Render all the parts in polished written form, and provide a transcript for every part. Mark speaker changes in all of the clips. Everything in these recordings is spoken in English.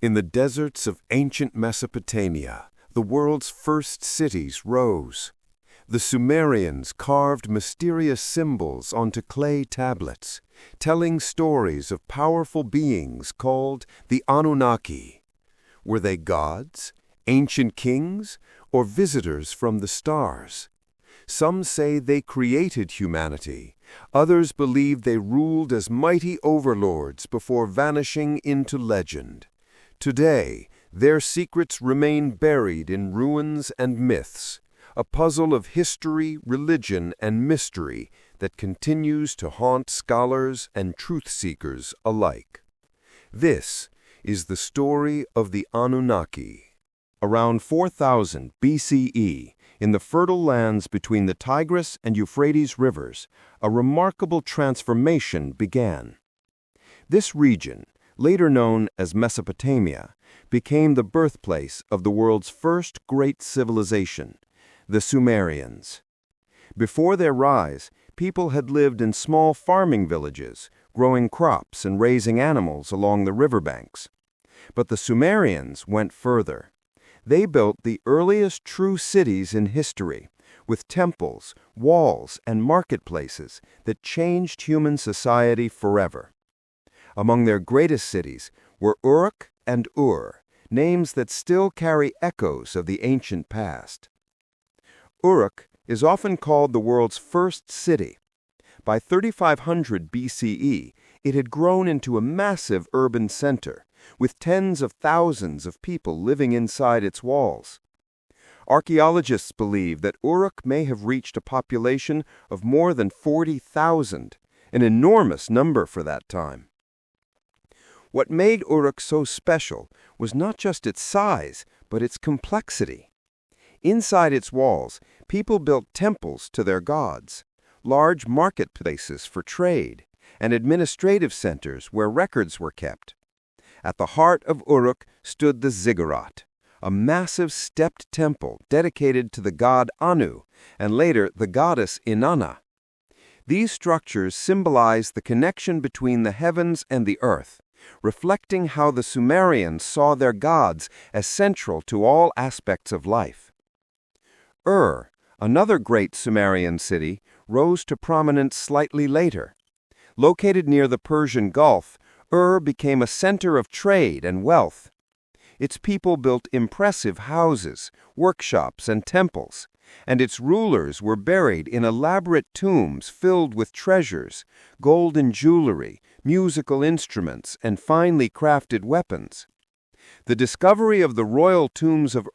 Speaker 1: In the deserts of ancient Mesopotamia, the world's first cities rose. The Sumerians carved mysterious symbols onto clay tablets, telling stories of powerful beings called the Anunnaki. Were they gods, ancient kings, or visitors from the stars? Some say they created humanity. Others believe they ruled as mighty overlords before vanishing into legend. Today, their secrets remain buried in ruins and myths, a puzzle of history, religion, and mystery that continues to haunt scholars and truth-seekers alike. This is the story of the Anunnaki. Around 4000 BCE, in the fertile lands between the Tigris and Euphrates rivers, a remarkable transformation began. This region, later known as Mesopotamia, became the birthplace of the world's first great civilization, the Sumerians. Before their rise, people had lived in small farming villages, growing crops and raising animals along the riverbanks. But the Sumerians went further. They built the earliest true cities in history, with temples, walls, and marketplaces that changed human society forever. Among their greatest cities were Uruk and names that still carry echoes of the ancient past. Uruk is often called the world's first city. By 3500 BCE, it had grown into a massive urban center, with tens of thousands of people living inside its walls. Archaeologists believe that Uruk may have reached a population of more than 40,000, an enormous number for that time. What made Uruk so special was not just its size, but its complexity. Inside its walls, people built temples to their gods, large marketplaces for trade, and administrative centers where records were kept. At the heart of Uruk stood the ziggurat, a massive stepped temple dedicated to the god Anu and later the goddess Inanna. These structures symbolize the connection between the heavens and the earth, reflecting how the Sumerians saw their gods as central to all aspects of life. Another great Sumerian city, rose to prominence slightly later. Located near the Persian Gulf, became a center of trade and wealth. Its people built impressive houses, workshops, and temples, and its rulers were buried in elaborate tombs filled with treasures, golden jewelry, musical instruments, and finely crafted weapons. The discovery of the royal tombs of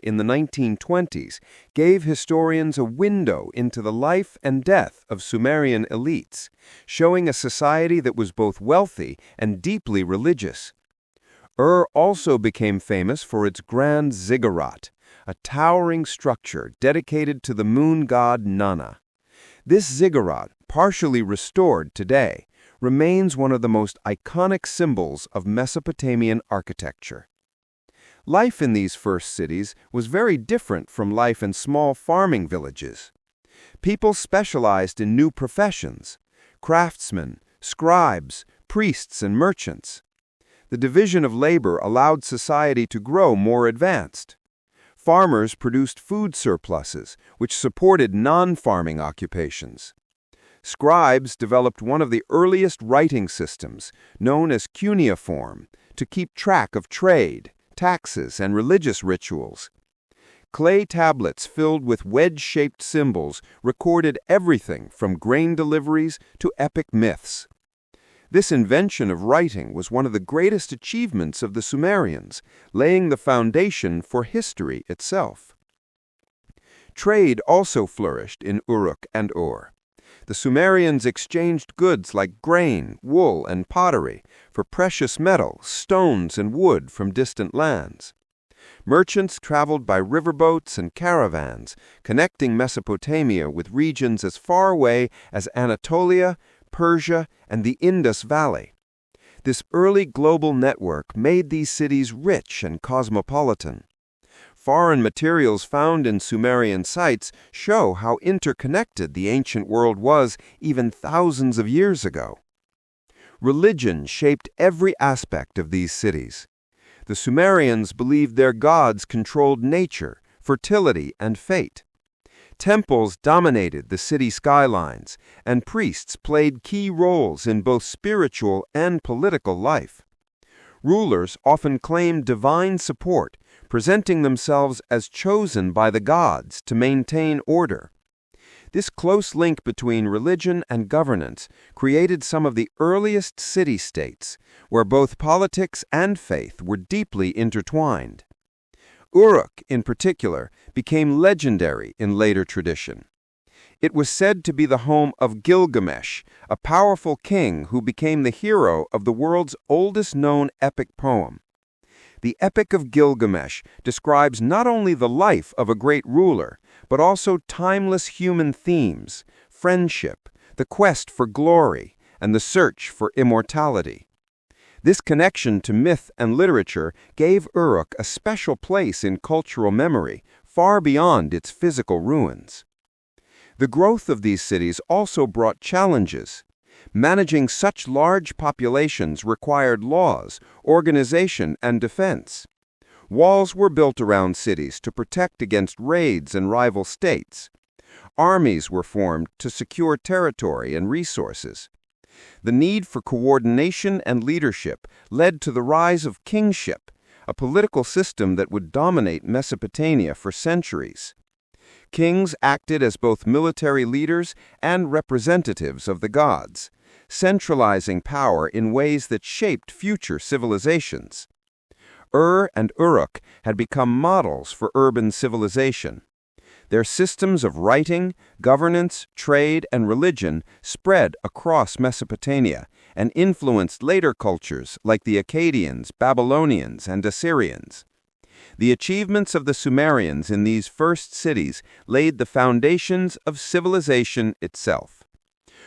Speaker 1: in the 1920s gave historians a window into the life and death of Sumerian elites, showing a society that was both wealthy and deeply religious. Also became famous for its grand ziggurat, a towering structure dedicated to the moon god Nana. This ziggurat, partially restored today, remains one of the most iconic symbols of Mesopotamian architecture. Life in these first cities was very different from life in small farming villages. People specialized in new professions: craftsmen, scribes, priests, and merchants. The division of labor allowed society to grow more advanced. Farmers produced food surpluses, which supported non-farming occupations. Scribes developed one of the earliest writing systems, known as cuneiform, to keep track of trade, taxes, and religious rituals. Clay tablets filled with wedge-shaped symbols recorded everything from grain deliveries to epic myths. This invention of writing was one of the greatest achievements of the Sumerians, laying the foundation for history itself. Trade also flourished in Uruk and The Sumerians exchanged goods like grain, wool, and pottery for precious metal, stones, and wood from distant lands. Merchants traveled by riverboats and caravans, connecting Mesopotamia with regions as far away as Anatolia, Persia, and the Indus Valley. This early global network made these cities rich and cosmopolitan. Foreign materials found in Sumerian sites show how interconnected the ancient world was even thousands of years ago. Religion shaped every aspect of these cities. The Sumerians believed their gods controlled nature, fertility, and fate. Temples dominated the city skylines, and priests played key roles in both spiritual and political life. Rulers often claimed divine support, presenting themselves as chosen by the gods to maintain order. This close link between religion and governance created some of the earliest city-states, where both politics and faith were deeply intertwined. Uruk, in particular, became legendary in later tradition. It was said to be the home of Gilgamesh, a powerful king who became the hero of the world's oldest known epic poem. The Epic of Gilgamesh describes not only the life of a great ruler, but also timeless human themes, friendship, the quest for glory, and the search for immortality. This connection to myth and literature gave Uruk a special place in cultural memory, far beyond its physical ruins. The growth of these cities also brought challenges. Managing such large populations required laws, organization, and defense. Walls were built around cities to protect against raids and rival states. Armies were formed to secure territory and resources. The need for coordination and leadership led to the rise of kingship, a political system that would dominate Mesopotamia for centuries. Kings acted as both military leaders and representatives of the gods, centralizing power in ways that shaped future civilizations. And Uruk had become models for urban civilization. Their systems of writing, governance, trade, and religion spread across Mesopotamia and influenced later cultures like the Akkadians, Babylonians, and Assyrians. The achievements of the Sumerians in these first cities laid the foundations of civilization itself.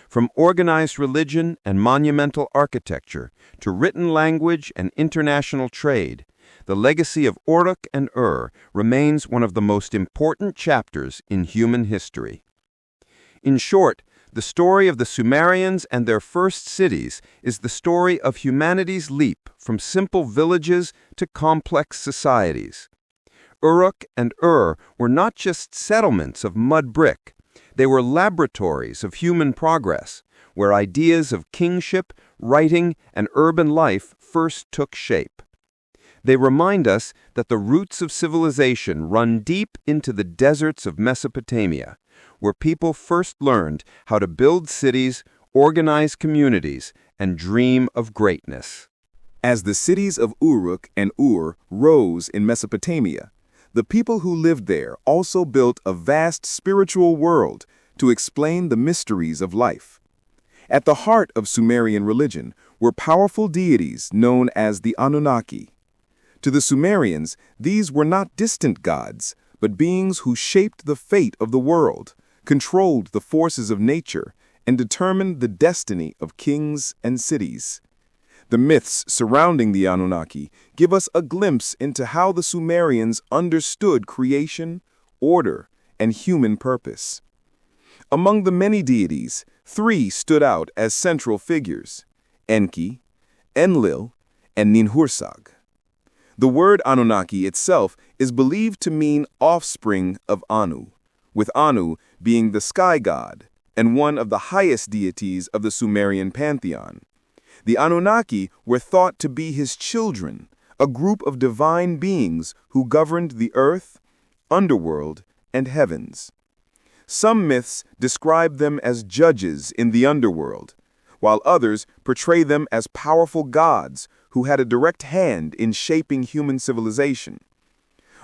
Speaker 1: From organized religion and monumental architecture to written language and international trade, the legacy of Uruk and remains one of the most important chapters in human history. In short, the story of the Sumerians and their first cities is the story of humanity's leap from simple villages to complex societies. Uruk and were not just settlements of mud brick. They were laboratories of human progress, where ideas of kingship, writing, and urban life first took shape. They remind us that the roots of civilization run deep into the deserts of Mesopotamia, where people first learned how to build cities, organize communities, and dream of greatness.
Speaker 2: As the cities of Uruk and rose in Mesopotamia, the people who lived there also built a vast spiritual world to explain the mysteries of life. At the heart of Sumerian religion were powerful deities known as the Anunnaki. To the Sumerians, these were not distant gods, but beings who shaped the fate of the world, controlled the forces of nature, and determined the destiny of kings and cities. The myths surrounding the Anunnaki give us a glimpse into how the Sumerians understood creation, order, and human purpose. Among the many deities, 3 stood out as central figures: Enki, Enlil, and Ninhursag. The word Anunnaki itself is believed to mean offspring of Anu, with Anu being the sky god and one of the highest deities of the Sumerian pantheon. The Anunnaki were thought to be his children, a group of divine beings who governed the earth, underworld, and heavens. Some myths describe them as judges in the underworld, while others portray them as powerful gods who had a direct hand in shaping human civilization.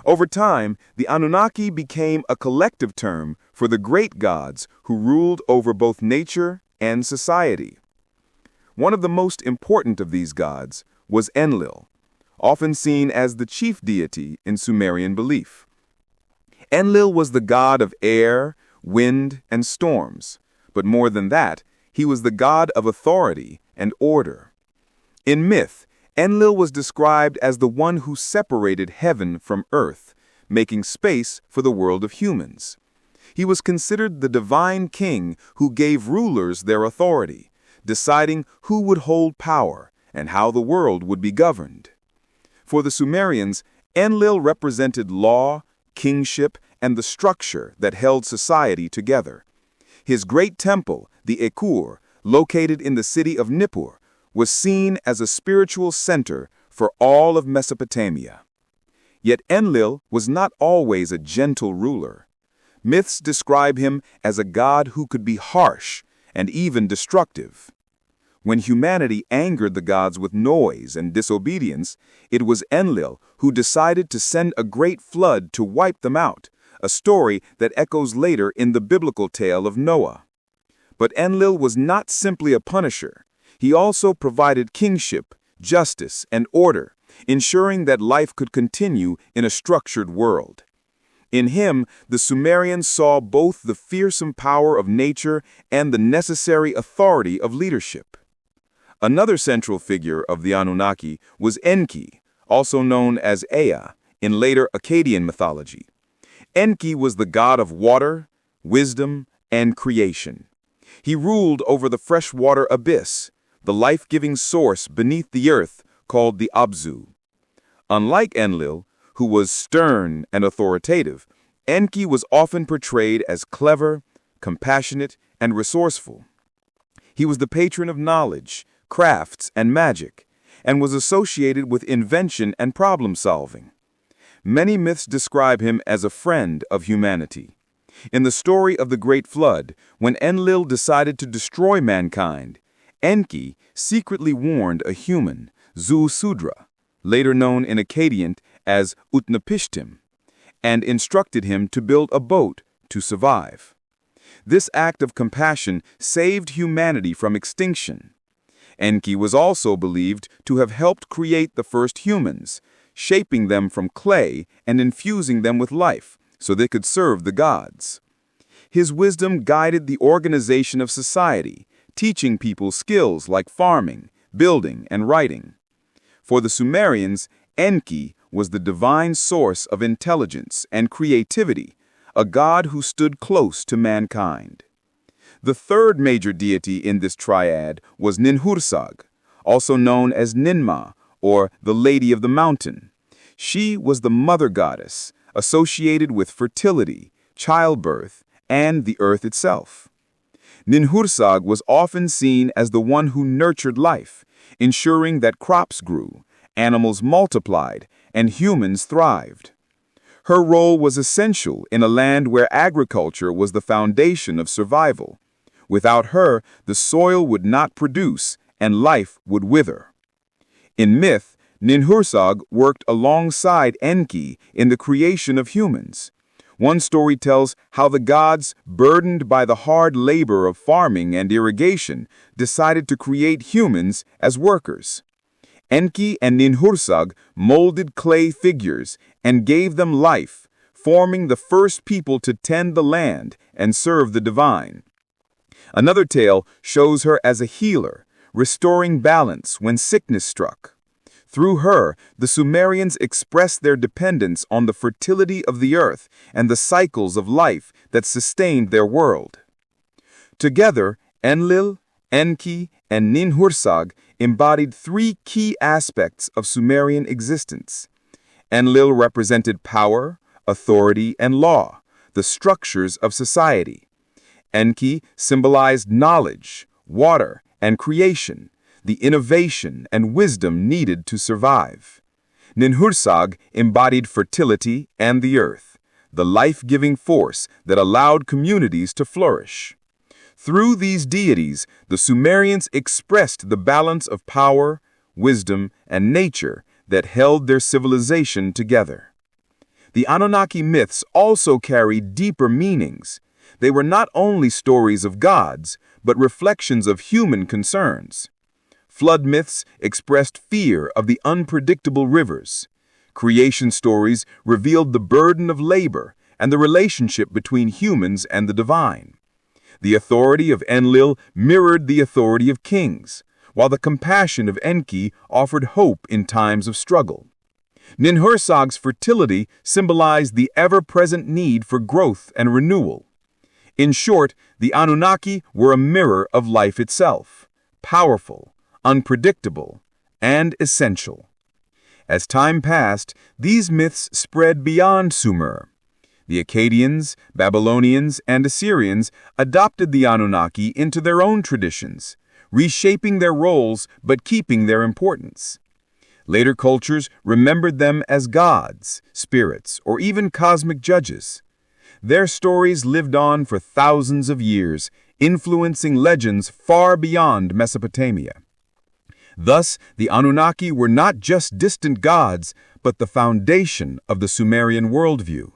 Speaker 2: Over time, the Anunnaki became a collective term for the great gods who ruled over both nature and society. One of the most important of these gods was Enlil, often seen as the chief deity in Sumerian belief. Enlil was the god of air, wind, and storms, but more than that, he was the god of authority and order. In myth, Enlil was described as the one who separated heaven from earth, making space for the world of humans. He was considered the divine king who gave rulers their authority, deciding who would hold power and how the world would be governed. For the Sumerians, Enlil represented law, kingship, and the structure that held society together. His great temple, the Ekur, located in the city of Nippur, was seen as a spiritual center for all of Mesopotamia. Yet Enlil was not always a gentle ruler. Myths describe him as a god who could be harsh and even destructive. When humanity angered the gods with noise and disobedience, it was Enlil who decided to send a great flood to wipe them out, a story that echoes later in the biblical tale of Noah. But Enlil was not simply a punisher. He also provided kingship, justice, and order, ensuring that life could continue in a structured world. In him, the Sumerians saw both the fearsome power of nature and the necessary authority of leadership. Another central figure of the Anunnaki was Enki, also known as Ea, in later Akkadian mythology. Enki was the god of water, wisdom, and creation. He ruled over the freshwater abyss, the life-giving source beneath the earth called the Abzu. Unlike Enlil, who was stern and authoritative, Enki was often portrayed as clever, compassionate, and resourceful. He was the patron of knowledge, crafts, and magic, and was associated with invention and problem-solving. Many myths describe him as a friend of humanity. In the story of the Great Flood, when Enlil decided to destroy mankind, Enki secretly warned a human, Zu-Sudra, later known in Akkadian as Utnapishtim, and instructed him to build a boat to survive. This act of compassion saved humanity from extinction. Enki was also believed to have helped create the first humans, shaping them from clay and infusing them with life so they could serve the gods. His wisdom guided the organization of society, teaching people skills like farming, building, and writing. For the Sumerians, Enki was the divine source of intelligence and creativity, a god who stood close to mankind. The third major deity in this triad was Ninhursag, also known as Ninmah, or the Lady of the Mountain. She was the mother goddess, associated with fertility, childbirth, and the earth itself. Ninhursag was often seen as the one who nurtured life, ensuring that crops grew, animals multiplied, and humans thrived. Her role was essential in a land where agriculture was the foundation of survival. Without her, the soil would not produce, and life would wither. In myth, Ninhursag worked alongside Enki in the creation of humans. One story tells how the gods, burdened by the hard labor of farming and irrigation, decided to create humans as workers. Enki and Ninhursag molded clay figures and gave them life, forming the first people to tend the land and serve the divine. Another tale shows her as a healer, restoring balance when sickness struck. Through her, the Sumerians expressed their dependence on the fertility of the earth and the cycles of life that sustained their world. Together, Enlil, Enki, and Ninhursag embodied three key aspects of Sumerian existence. Enlil represented power, authority, and law, the structures of society. Enki symbolized knowledge, water, and creation, the innovation and wisdom needed to survive. Ninhursag embodied fertility and the earth, the life-giving force that allowed communities to flourish. Through these deities, the Sumerians expressed the balance of power, wisdom, and nature that held their civilization together. The Anunnaki myths also carry deeper meanings. They were not only stories of gods, but reflections of human concerns. Flood myths expressed fear of the unpredictable rivers. Creation stories revealed the burden of labor and the relationship between humans and the divine. The authority of Enlil mirrored the authority of kings, while the compassion of Enki offered hope in times of struggle. Ninhursag's fertility symbolized the ever-present need for growth and renewal. In short, the Anunnaki were a mirror of life itself, powerful, unpredictable, and essential. As time passed, these myths spread beyond Sumer. The Akkadians, Babylonians, and Assyrians adopted the Anunnaki into their own traditions, reshaping their roles but keeping their importance. Later cultures remembered them as gods, spirits, or even cosmic judges. Their stories lived on for thousands of years, influencing legends far beyond Mesopotamia. Thus, the Anunnaki were not just distant gods, but the foundation of the Sumerian worldview.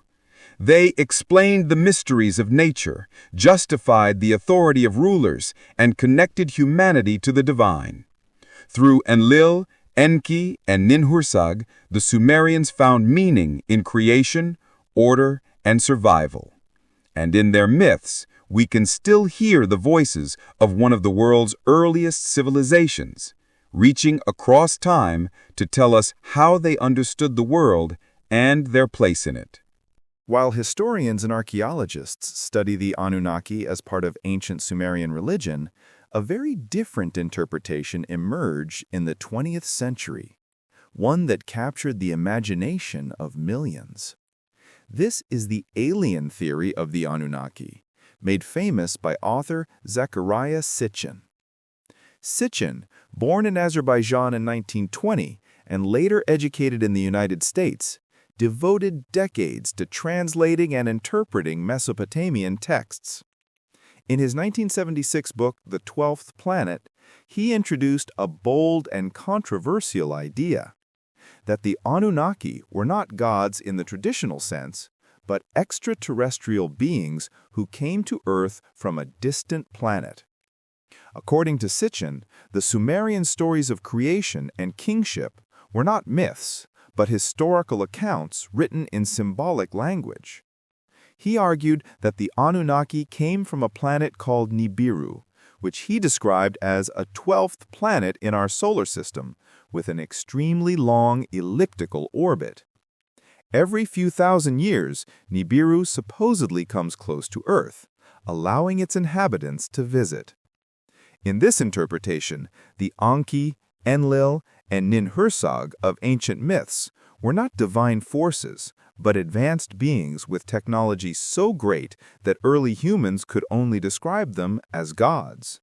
Speaker 2: They explained the mysteries of nature, justified the authority of rulers, and connected humanity to the divine. Through Enlil, Enki, and Ninhursag, the Sumerians found meaning in creation, order, and survival. And in their myths, we can still hear the voices of one of the world's earliest civilizations, reaching across time to tell us how they understood the world and their place in it.
Speaker 3: While historians and archaeologists study the Anunnaki as part of ancient Sumerian religion, a very different interpretation emerged in the 20th century, one that captured the imagination of millions. This is the alien theory of the Anunnaki, made famous by author Zecharia Sitchin. Sitchin, born in Azerbaijan in 1920 and later educated in the United States, devoted decades to translating and interpreting Mesopotamian texts. In his 1976 book, The 12th Planet, he introduced a bold and controversial idea that the Anunnaki were not gods in the traditional sense, but extraterrestrial beings who came to Earth from a distant planet. According to Sitchin, the Sumerian stories of creation and kingship were not myths, but historical accounts written in symbolic language. He argued that the Anunnaki came from a planet called Nibiru, which he described as a 12th planet in our solar system, with an extremely long elliptical orbit. Every few thousand years, Nibiru supposedly comes close to Earth, allowing its inhabitants to visit. In this interpretation, the Enki, Enlil, and Ninhursag of ancient myths were not divine forces, but advanced beings with technology so great that early humans could only describe them as gods.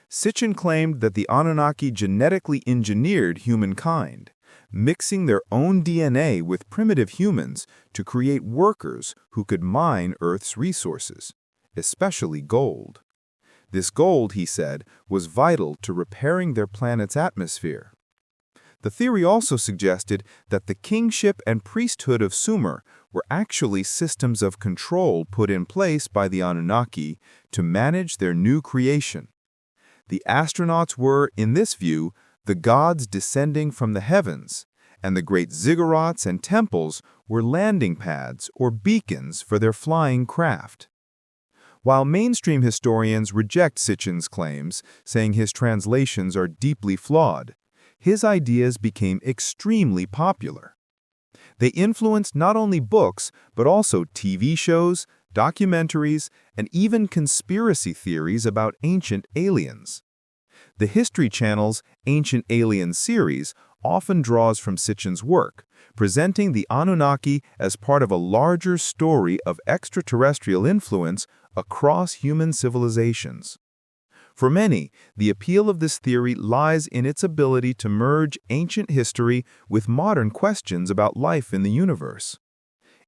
Speaker 3: Sitchin claimed that the Anunnaki genetically engineered humankind, mixing their own DNA with primitive humans to create workers who could mine Earth's resources, especially gold. This gold, he said, was vital to repairing their planet's atmosphere. The theory also suggested that the kingship and priesthood of Sumer were actually systems of control put in place by the Anunnaki to manage their new creation. The astronauts were, in this view, the gods descending from the heavens, and the great ziggurats and temples were landing pads or beacons for their flying craft. While mainstream historians reject Sitchin's claims, saying his translations are deeply flawed, his ideas became extremely popular. They influenced not only books, but also TV shows, documentaries, and even conspiracy theories about ancient aliens. The History Channel's Ancient Aliens series often draws from Sitchin's work, presenting the Anunnaki as part of a larger story of extraterrestrial influence across human civilizations. For many, the appeal of this theory lies in its ability to merge ancient history with modern questions about life in the universe.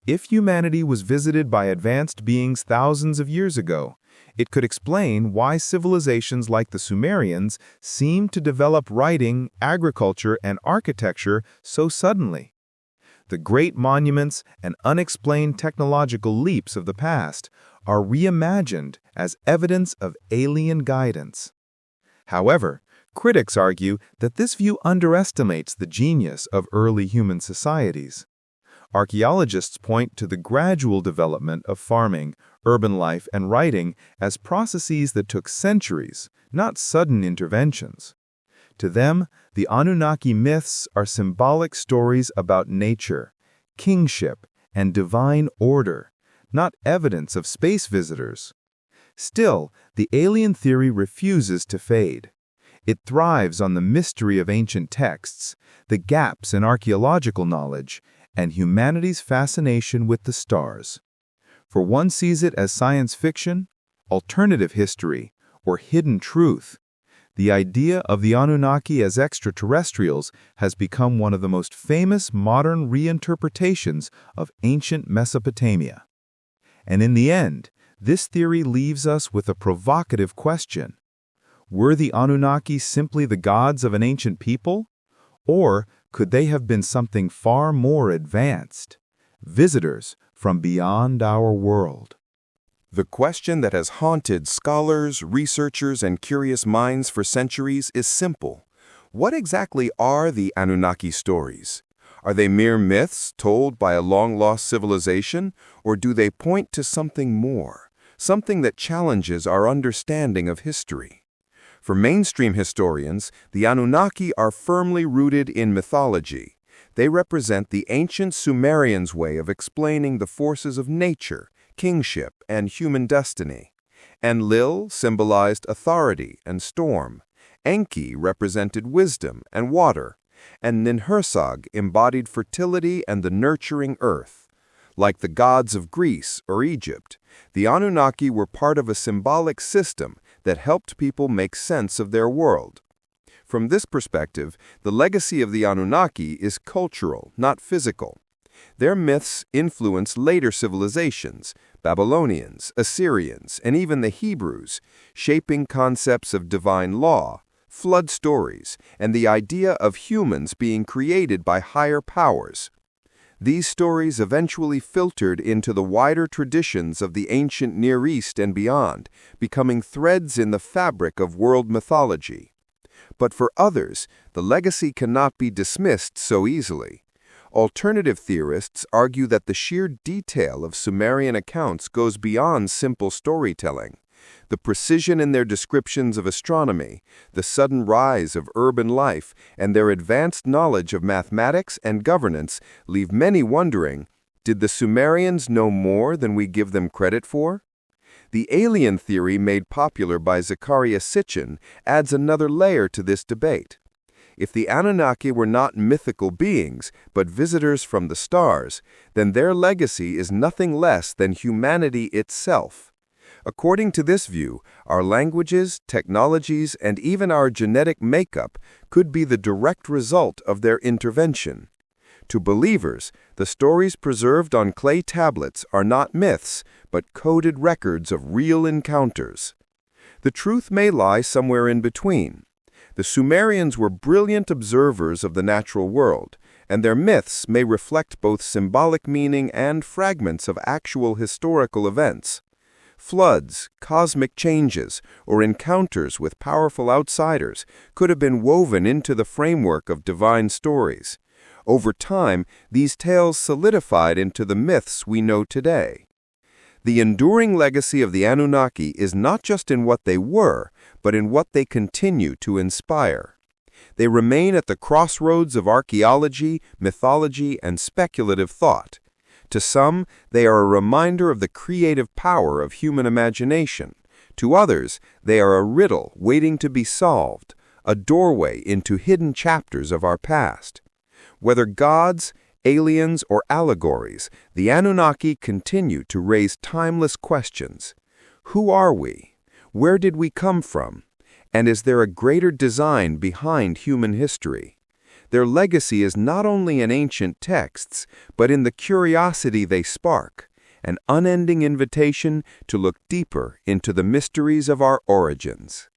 Speaker 3: If humanity was visited by advanced beings thousands of years ago, it could explain why civilizations like the Sumerians seemed to develop writing, agriculture, and architecture so suddenly. The great monuments and unexplained technological leaps of the past are reimagined as evidence of alien guidance. However, critics argue that this view underestimates the genius of early human societies. Archaeologists point to the gradual development of farming, urban life, and writing as processes that took centuries, not sudden interventions. To them, the Anunnaki myths are symbolic stories about nature, kingship, and divine order, not evidence of space visitors. Still, the alien theory refuses to fade. It thrives on the mystery of ancient texts, the gaps in archaeological knowledge, and humanity's fascination with the stars. For one sees it as science fiction, alternative history, or hidden truth. The idea of the Anunnaki as extraterrestrials has become one of the most famous modern reinterpretations of ancient Mesopotamia. And in the end, this theory leaves us with a provocative question. Were the Anunnaki simply the gods of an ancient people? Or could they have been something far more advanced? Visitors from beyond our world.
Speaker 2: The question that has haunted scholars, researchers, and curious minds for centuries is simple. What exactly are the Anunnaki stories? Are they mere myths told by a long-lost civilization, or do they point to something more, something that challenges our understanding of history? For mainstream historians, the Anunnaki are firmly rooted in mythology. They represent the ancient Sumerians' way of explaining the forces of nature, kingship, and human destiny. Enlil symbolized authority and storm. Enki represented wisdom and water. And Ninhursag embodied fertility and the nurturing earth. Like the gods of Greece or Egypt, the Anunnaki were part of a symbolic system that helped people make sense of their world. From this perspective, the legacy of the Anunnaki is cultural, not physical. Their myths influence later civilizations, Babylonians, Assyrians, and even the Hebrews, shaping concepts of divine law, flood stories, and the idea of humans being created by higher powers. These stories eventually filtered into the wider traditions of the ancient Near East and beyond, becoming threads in the fabric of world mythology. But for others, the legacy cannot be dismissed so easily. Alternative theorists argue that the sheer detail of Sumerian accounts goes beyond simple storytelling. The precision in their descriptions of astronomy, the sudden rise of urban life, and their advanced knowledge of mathematics and governance leave many wondering, did the Sumerians know more than we give them credit for? The alien theory made popular by Zecharia Sitchin adds another layer to this debate. If the Anunnaki were not mythical beings, but visitors from the stars, then their legacy is nothing less than humanity itself. According to this view, our languages, technologies, and even our genetic makeup could be the direct result of their intervention. To believers, the stories preserved on clay tablets are not myths, but coded records of real encounters. The truth may lie somewhere in between. The Sumerians were brilliant observers of the natural world, and their myths may reflect both symbolic meaning and fragments of actual historical events. Floods, cosmic changes, or encounters with powerful outsiders could have been woven into the framework of divine stories. Over time, these tales solidified into the myths we know today. The enduring legacy of the Anunnaki is not just in what they were, but in what they continue to inspire. They remain at the crossroads of archaeology, mythology, and speculative thought. To some, they are a reminder of the creative power of human imagination. To others, they are a riddle waiting to be solved, a doorway into hidden chapters of our past. Whether gods, aliens, or allegories, the Anunnaki continue to raise timeless questions. Who are we? Where did we come from? And is there a greater design behind human history? Their legacy is not only in ancient texts, but in the curiosity they spark, an unending invitation to look deeper into the mysteries of our origins.